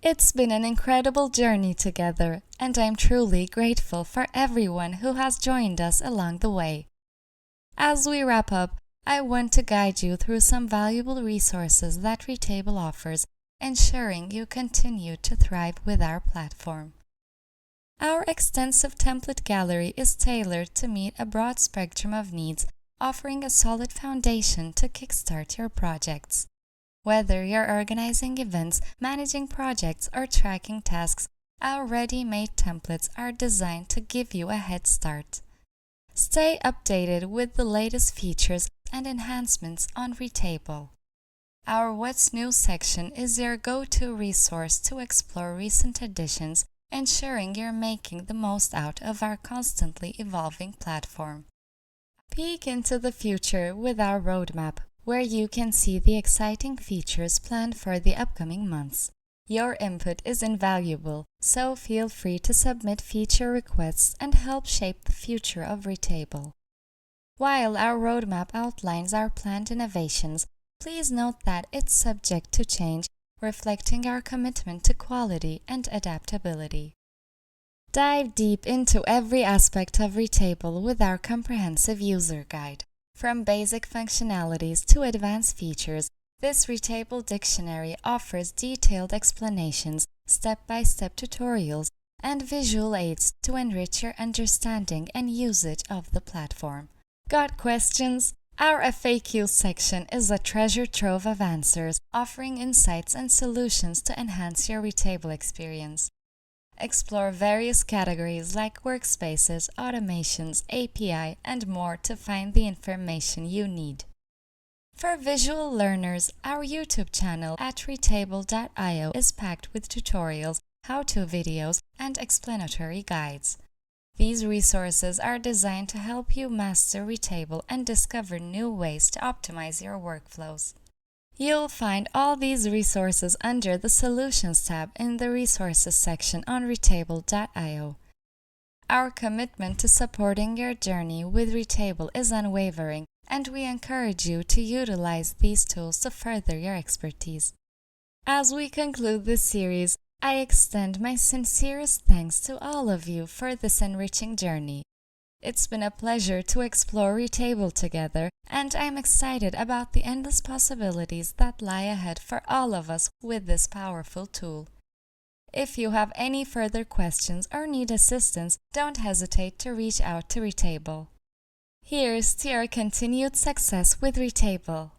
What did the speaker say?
It's been an incredible journey together, and I'm truly grateful for everyone who has joined us along the way. As we wrap up, I want to guide you through some valuable resources that Retable offers, ensuring you continue to thrive with our platform. Our extensive template gallery is tailored to meet a broad spectrum of needs, offering a solid foundation to kickstart your projects. Whether you're organizing events, managing projects, or tracking tasks, our ready-made templates are designed to give you a head start. Stay updated with the latest features and enhancements on Retable. Our What's New section is your go-to resource to explore recent additions, ensuring you're making the most out of our constantly evolving platform. Peek into the future with our roadmap, where you can see the exciting features planned for the upcoming months. Your input is invaluable, so feel free to submit feature requests and help shape the future of Retable. While our roadmap outlines our planned innovations, please note that it's subject to change, reflecting our commitment to quality and adaptability. Dive deep into every aspect of Retable with our comprehensive user guide. From basic functionalities to advanced features, this Retable dictionary offers detailed explanations, step-by-step tutorials, and visual aids to enrich your understanding and usage of the platform. Got questions? Our FAQs section is a treasure trove of answers, offering insights and solutions to enhance your Retable experience. Explore various categories like workspaces, automations, API, and more to find the information you need. For visual learners, our YouTube channel at Retable.io is packed with tutorials, how-to videos, and explanatory guides. These resources are designed to help you master Retable and discover new ways to optimize your workflows. You'll find all these resources under the Solutions tab in the Resources section on Retable.io. Our commitment to supporting your journey with Retable is unwavering, and we encourage you to utilize these tools to further your expertise. As we conclude this series, I extend my sincerest thanks to all of you for this enriching journey. It's been a pleasure to explore Retable together, and I'm excited about the endless possibilities that lie ahead for all of us with this powerful tool. If you have any further questions or need assistance, don't hesitate to reach out to Retable. Here's to your continued success with Retable.